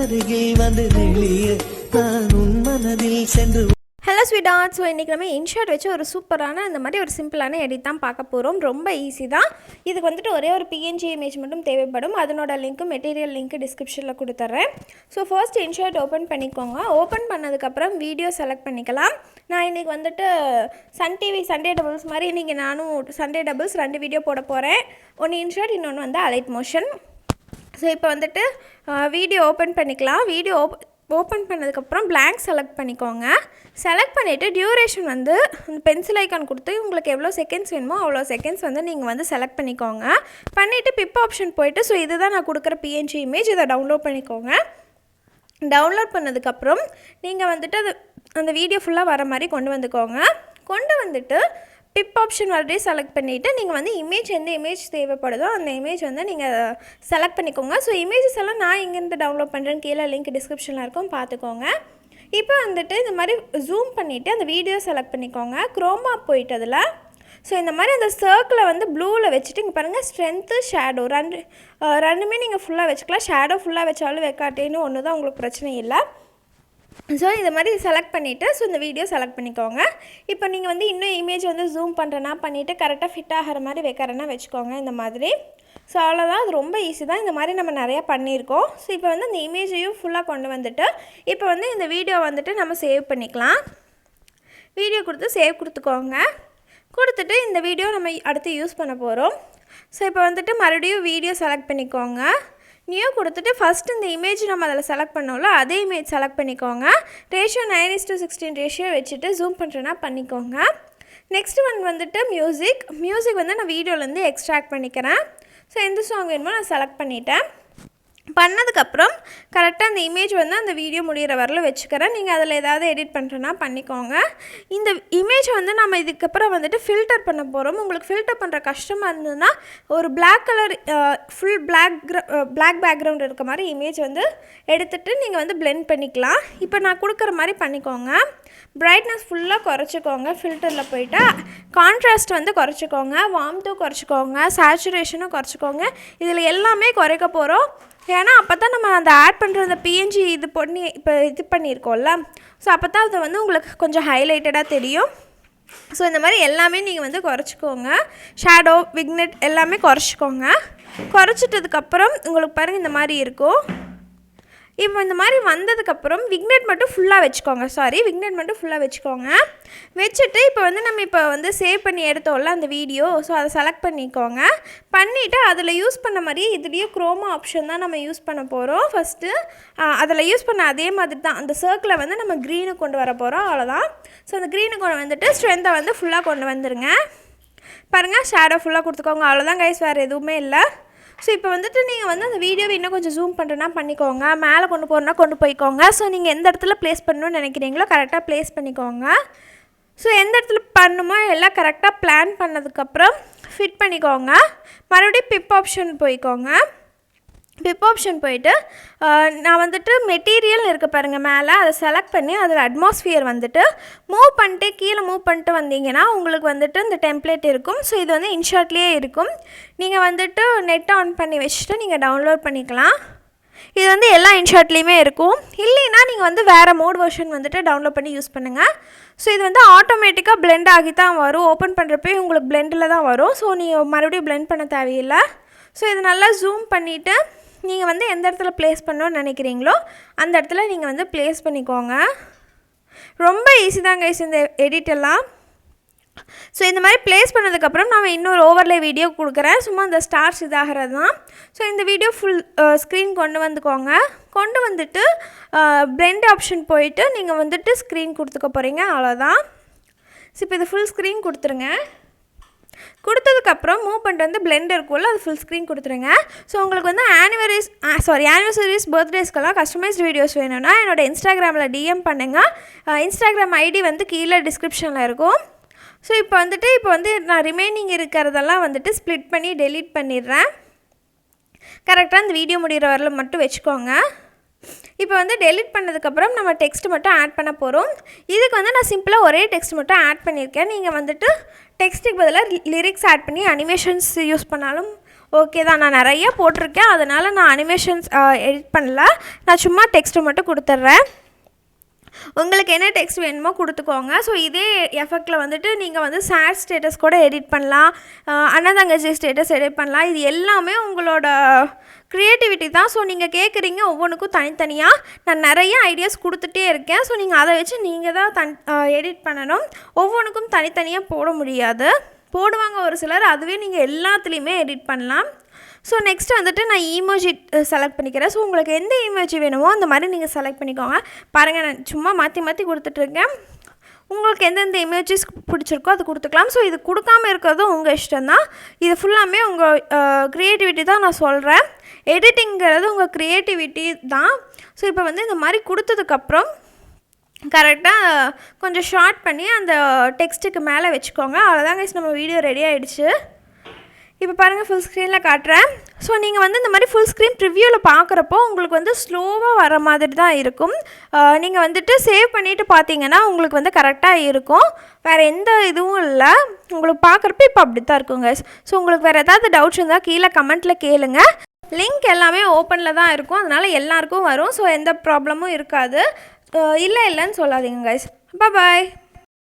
அருகில் வந்து நெளிய நான் உன் மனதில் சென்று. ஹலோ ஸ்வீட்டார்ட். ஸோ இன்றைக்கி நம்ம இன்ஷாட் வச்சு ஒரு சூப்பரான இந்த மாதிரி ஒரு சிம்பிளான எடிட் தான் பார்க்க போகிறோம். ரொம்ப ஈஸி தான். இதுக்கு வந்துட்டு ஒரே ஒரு பிஎன்ஜி இமேஜ் மட்டும் தேவைப்படும். அதனோட லிங்க்கு மெட்டீரியல் லிங்க்கு டிஸ்கிரிப்ஷனில் கொடுத்துட்றேன். ஸோ ஃபர்ஸ்ட் இன்ஷாட் ஓப்பன் பண்ணிக்கோங்க. ஓப்பன் பண்ணதுக்கப்புறம் வீடியோ செலக்ட் பண்ணிக்கலாம். நான் இன்றைக்கி வந்துட்டு சன் டிவி சண்டே டபுள்ஸ் மாதிரி இன்றைக்கி நானும் சண்டே டபுள்ஸ் 2 வீடியோ போட போகிறேன். ஒன்று இன்ஷாட், இன்னொன்று வந்து அலைட் மோஷன். ஸோ இப்போ வந்துட்டு வீடியோ ஓப்பன் பண்ணிக்கலாம். வீடியோ ஓப்பன் பண்ணதுக்கப்புறம் blank செலக்ட் பண்ணிக்கோங்க. செலக்ட் பண்ணிவிட்டு டியூரேஷன் வந்து பென்சில் ஐக்கான் கொடுத்து உங்களுக்கு எவ்வளோ செகண்ட்ஸ் வேணுமோ அவ்வளோ செகண்ட்ஸ் வந்து நீங்கள் வந்து செலக்ட் பண்ணிக்கோங்க. பண்ணிவிட்டு பிப் ஆப்ஷன் போய்ட்டு ஸோ இதுதான் நான் கொடுக்குற பிஎன்ஜி இமேஜ், இதை டவுன்லோட் பண்ணிக்கோங்க. டவுன்லோட் பண்ணதுக்கப்புறம் நீங்கள் வந்துட்டு அந்த வீடியோ ஃபுல்லாக வர மாதிரி கொண்டு வந்துக்கோங்க. கொண்டு வந்துட்டு பிப் ஆப்ஷன் ஆல்ரெடி செலக்ட் பண்ணிவிட்டு நீங்கள் வந்து எந்த இமேஜ் தேவைப்படுதோ அந்த இமேஜ் வந்து நீங்கள் செலக்ட் பண்ணிக்கோங்க. ஸோ இமேஜஸ் எல்லாம் நான் எங்கேருந்து டவுன்லோட் பண்ணுறேன்னு கீழே லிங்க் டிஸ்கிரிப்ஷனில் இருக்கும், பார்த்துக்கோங்க. இப்போ வந்துட்டு இந்த மாதிரி ஜூம் பண்ணிவிட்டு அந்த வீடியோ செலக்ட் பண்ணிக்கோங்க. குரோமா போயிட்டு அதில் ஸோ இந்த மாதிரி அந்த சர்க்கிளை வந்து ப்ளூவில் வச்சுட்டு இங்கே பாருங்கள், ஸ்ட்ரென்த்து ஷேடோ ரெண்டுமே நீங்கள் ஃபுல்லாக வச்சுக்கலாம். ஷேடோ ஃபுல்லாக வச்சாலும் வைக்காட்டேன்னு ஒன்று தான், உங்களுக்கு பிரச்சனை இல்லை. ஸோ இந்த மாதிரி செலக்ட் பண்ணிவிட்டு ஸோ இந்த வீடியோ செலக்ட் பண்ணிக்கோங்க. இப்போ நீங்கள் வந்து இன்னும் இமேஜ் வந்து ஜூம் பண்ணுறேன்னா பண்ணிவிட்டு கரெக்டாக ஃபிட் ஆகிற மாதிரி வைக்கிறேன்னா வச்சுக்கோங்க இந்த மாதிரி. ஸோ அவ்வளோதான், அது ரொம்ப ஈஸி தான். இந்த மாதிரி நம்ம நிறையா பண்ணியிருக்கோம். ஸோ இப்போ வந்து இந்த இமேஜையும் ஃபுல்லாக கொண்டு வந்துட்டு இப்போ வந்து இந்த வீடியோ வந்துட்டு நம்ம சேவ் பண்ணிக்கலாம். வீடியோ கொடுத்து சேவ் கொடுத்துக்கோங்க. கொடுத்துட்டு இந்த வீடியோ நம்ம அடுத்து யூஸ் பண்ண போகிறோம். ஸோ இப்போ வந்துட்டு மறுபடியும் வீடியோ செலக்ட் பண்ணிக்கோங்க. நியூ கொடுத்துட்டு ஃபஸ்ட்டு இந்த இமேஜ் நம்ம அதில் செலக்ட் பண்ணோம்ல அதே இமேஜ் செலக்ட் பண்ணிக்கோங்க. ரேஷியோ 9:16 ரேஷியோ வச்சுட்டு ஜூம் பண்ணுறேன்னா பண்ணிக்கோங்க. நெக்ஸ்ட் ஒன் வந்துட்டு மியூசிக் வந்து நான் வீடியோலேருந்து எக்ஸ்ட்ராக்ட் பண்ணிக்கிறேன். ஸோ எந்த சாங் வேணுமோ நான் செலக்ட் பண்ணிட்டேன். பண்ணதுக்கப்புறம் கரெக்டாக அந்த இமேஜ் வந்து அந்த வீடியோ முடிகிற வரலும் வச்சுக்கிறேன். நீங்கள் அதில் ஏதாவது எடிட் பண்ணுறேன்னா பண்ணிக்கோங்க. இந்த இமேஜை வந்து நம்ம இதுக்கப்புறம் வந்துட்டு ஃபில்டர் பண்ண போகிறோம். உங்களுக்கு ஃபில்டர் பண்ணுற கஷ்டமாக இருந்ததுன்னா ஒரு black colour full black background இருக்க மாதிரி இமேஜ் வந்து எடுத்துகிட்டு நீங்கள் வந்து பிளெண்ட் பண்ணிக்கலாம். இப்போ நான் கொடுக்குற மாதிரி பண்ணிக்கோங்க. பிரைட்னஸ் ஃபுல்லாக குறைச்சிக்கோங்க. ஃபில்டரில் போய்ட்டு கான்ட்ராஸ்ட் வந்து குறைச்சிக்கோங்க. வார்ம்த்தும் குறைச்சிக்கோங்க. சேச்சுரேஷனும் குறைச்சிக்கோங்க. இதில் எல்லாமே குறைக்க போகிறோம். ஏன்னா அப்போ தான் நம்ம அந்த ஆட் பண்ணுற அந்த பிஎன்ஜி இது பண்ணியிருக்கோம்ல, ஸோ அப்போ தான் அது வந்து உங்களுக்கு கொஞ்சம் ஹைலைட்டடாக தெரியும். ஸோ இந்த மாதிரி எல்லாமே நீங்கள் வந்து குறைச்சிக்கோங்க. ஷேடோ விக்னெட் எல்லாமே குறைச்சிக்கோங்க. குறைச்சிட்டதுக்கப்புறம் உங்களுக்கு பாருங்கள் இந்த மாதிரி இருக்கும். இப்போ இந்த மாதிரி வந்ததுக்கப்புறம் விக்னெட் மட்டும் ஃபுல்லாக வச்சுக்கோங்க. வச்சுட்டு இப்போ வந்து நம்ம சேவ் பண்ணி எடுத்தோம்ல அந்த வீடியோ, ஸோ அதை செலக்ட் பண்ணிக்கோங்க. பண்ணிவிட்டு அதில் யூஸ் பண்ண மாதிரியே இதுலேயே குரோமா ஆப்ஷன் தான் நம்ம யூஸ் பண்ண போகிறோம். ஃபஸ்ட்டு அதில் யூஸ் பண்ண அதே மாதிரி தான் அந்த சர்க்கிளை வந்து நம்ம க்ரீனுக்கு கொண்டு வர போகிறோம், அவ்வளோதான். ஸோ அந்த க்ரீனுக்கு கொண்டு வந்துட்டு ஸ்ட்ரென்த்தை வந்து ஃபுல்லாக கொண்டு வந்துடுங்க. பாருங்கள், ஷேடோ ஃபுல்லாக கொடுத்துக்கோங்க. அவ்வளோதான் கைஸ், வேறு எதுவுமே இல்லை. ஸோ இப்போ வந்துட்டு நீங்கள் வந்து அந்த வீடியோவை இன்னும் கொஞ்சம் ஜூம் பண்ணுறேன்னா பண்ணிக்கோங்க. மேலே கொண்டு போகிறனா கொண்டு போய்க்கோங்க. ஸோ நீங்கள் எந்த இடத்துல ப்ளேஸ் பண்ணணும்னு நினைக்கிறீங்களோ கரெக்டாக ப்ளேஸ் பண்ணிக்கோங்க. ஸோ எந்த இடத்துல பண்ணணுமோ எல்லாம் கரெக்டாக பிளான் பண்ணதுக்கப்புறம் ஃபிட் பண்ணிக்கோங்க. மறுபடியும் பிப் ஆப்ஷன் போயிட்டு நான் வந்துட்டு மெட்டீரியல் இருக்க பாருங்கள் மேலே, அதை செலக்ட் பண்ணி அதில் அட்மாஸ்ஃபியர் வந்துட்டு கீழே மூவ் பண்ணிட்டு வந்தீங்கன்னா உங்களுக்கு வந்துட்டு இந்த டெம்ப்ளேட் இருக்கும். ஸோ இது வந்து இன்ஷாட்லேயே இருக்கும். நீங்கள் வந்துட்டு நெட் ஆன் பண்ணி வச்சுட்டு நீங்கள் டவுன்லோட் பண்ணிக்கலாம். இது வந்து எல்லா இன்ஷாட்லேயுமே இருக்கும். இல்லைன்னா நீங்கள் வந்து வேறு மோட் வெர்ஷன் வந்துட்டு டவுன்லோட் பண்ணி யூஸ் பண்ணுங்கள். ஸோ இது வந்து ஆட்டோமேட்டிக்காக பிளெண்ட் ஆகி தான் வரும். ஓப்பன் பண்ணுறப்பே உங்களுக்கு பிளெண்டில் தான் வரும். ஸோ நீங்கள் மறுபடியும் பிளெண்ட் பண்ண தேவையில்லை. ஸோ இது நல்லா ஜூம் பண்ணிவிட்டு நீங்கள் வந்து எந்த இடத்துல ப்ளேஸ் பண்ணணும்னு நினைக்கிறீங்களோ அந்த இடத்துல நீங்கள் வந்து ப்ளேஸ் பண்ணிக்கோங்க. ரொம்ப ஈஸி தான் கைஸ் இந்த எடிட் எல்லாம். ஸோ இந்த மாதிரி ப்ளேஸ் பண்ணதுக்கப்புறம் நான் இன்னொரு ஓவர்லே வீடியோ கொடுக்குறேன். சும்மா இந்த ஸ்டார்ஸ் இதாகிறது தான். ஸோ இந்த வீடியோ ஃபுல் ஸ்க்ரீன் கொண்டு வந்துக்கோங்க. கொண்டு வந்துட்டு பிளெண்ட் ஆப்ஷன் போயிட்டு நீங்கள் வந்துட்டு ஸ்க்ரீன் கொடுத்துக்க போகிறீங்க, அவ்வளோதான். ஸோ இப்போ இது ஃபுல் ஸ்க்ரீன் கொடுத்துருங்க. கொடுத்ததுக்கப்புறம் மூவ் பண்ணிட்டு வந்து பிளெண்ட் இருக்கும்ல அது ஃபுல் ஸ்க்ரீன் கொடுத்துருங்க. ஸோ உங்களுக்கு வந்து ஆனிவர்சரிஸ் பர்த்டேஸ்க்கெல்லாம் கஸ்டமைஸ்டு வீடியோஸ் வேணும்னா என்னோடய இன்ஸ்டாகிராமில் டிஎம் பண்ணுங்கள். இன்ஸ்டாகிராம் ஐடி வந்து கீழே டிஸ்கிரிப்ஷனில் இருக்கும். ஸோ இப்போ வந்து நான் ரிமைனிங் இருக்கிறதெல்லாம் வந்துட்டு ஸ்ப்ளிட் பண்ணி டெலீட் பண்ணிடுறேன். கரெக்டாக இந்த வீடியோ முடிகிற வரல மட்டும் வச்சுக்கோங்க. இப்போ வந்து டெலிட் பண்ணதுக்கப்புறம் நம்ம டெக்ஸ்ட் மட்டும் ஆட் பண்ண போகிறோம். இதுக்கு வந்து நான் சிம்பிளாக ஒரே டெக்ஸ்ட் மட்டும் ஆட் பண்ணியிருக்கேன். நீங்கள் வந்துட்டு டெக்ஸ்ட்டுக்கு பதிலாக லிரிக்ஸ் ஆட் பண்ணி அனிமேஷன்ஸ் யூஸ் பண்ணாலும் ஓகே தான், நான் நிறைய போட்டிருக்கேன், அதனால் நான் அனிமேஷன்ஸ் எடிட் பண்ணல, நான் சும்மா டெக்ஸ்ட்டு மட்டும் கொடுத்துட்றேன். உங்களுக்கு என்ன டெக்ஸ்ட் வேணுமோ கொடுத்துக்கோங்க. ஸோ இதே எஃபெக்டில் வந்துட்டு நீங்கள் வந்து சேட் ஸ்டேட்டஸ் கூட எடிட் பண்ணலாம், அண்ணன் தங்கச்சி ஸ்டேட்டஸ் எடிட் பண்ணலாம். இது எல்லாமே உங்களோட க்ரியேட்டிவிட்டி தான். ஸோ நீங்கள் கேட்குறீங்க ஒவ்வொன்றுக்கும் தனித்தனியாக, நான் நிறைய ஐடியாஸ் கொடுத்துட்டே இருக்கேன். ஸோ நீங்கள் அதை வச்சு நீங்கள் தான் எடிட் பண்ணணும். ஒவ்வொன்றுக்கும் தனித்தனியாக போட முடியாது, போடுவாங்க ஒரு சிலர், அதுவே நீங்கள் எல்லாத்துலேயுமே எடிட் பண்ணலாம். ஸோ நெக்ஸ்ட்டு வந்துட்டு நான் ஈமோஜி செலக்ட் பண்ணிக்கிறேன். ஸோ உங்களுக்கு எந்த ஈமோஜி வேணுமோ அந்த மாதிரி நீங்கள் செலக்ட் பண்ணிக்கோங்க. பாருங்கள், நான் சும்மா மாற்றி கொடுத்துட்ருக்கேன். உங்களுக்கு எந்தெந்த இமேஜஸ் பிடிச்சிருக்கோ அது கொடுத்துக்கலாம். ஸோ இது கொடுக்காமல் இருக்கிறதும் உங்கள் இஷ்டம்தான். இது ஃபுல்லாமே உங்கள் க்ரியேட்டிவிட்டி தான் நான் சொல்கிறேன். எடிட்டிங்கிறது உங்கள் க்ரியேட்டிவிட்டி தான். ஸோ இப்போ வந்து இந்த மாதிரி கொடுத்ததுக்கப்புறம் கரெக்டாக கொஞ்சம் ஷார்ட் பண்ணி அந்த டெக்ஸ்ட்டுக்கு மேலே வச்சுக்கோங்க. அவ்வளோதான் கைஸ், நம்ம வீடியோ ரெடி ஆகிடுச்சு. இப்போ பாருங்கள், ஃபுல் ஸ்க்ரீனில் காட்டுறேன். ஸோ நீங்கள் வந்து இந்த மாதிரி ஃபுல் ஸ்க்ரீன் ப்ரிவ்யூவில் பார்க்குறப்போ உங்களுக்கு வந்து ஸ்லோவாக வர மாதிரி தான் இருக்கும். நீங்கள் வந்துட்டு சேவ் பண்ணிவிட்டு பார்த்தீங்கன்னா உங்களுக்கு வந்து கரெக்டாக இருக்கும். வேறு எந்த இதுவும் இல்லை, உங்களுக்கு பார்க்குறப்ப இப்போ அப்படி தான் இருக்குங்க. ஸோ உங்களுக்கு வேறு ஏதாவது டவுட்ஸ் இருந்தால் கீழே கமெண்ட்டில் கேளுங்க. லிங்க் எல்லாமே ஓப்பனில் தான் இருக்கும், அதனால் எல்லாருக்கும் வரும். ஸோ எந்த ப்ராப்ளமும் இருக்காது. இல்லைன்னு சொல்லாதீங்க கைஸ். பாய்.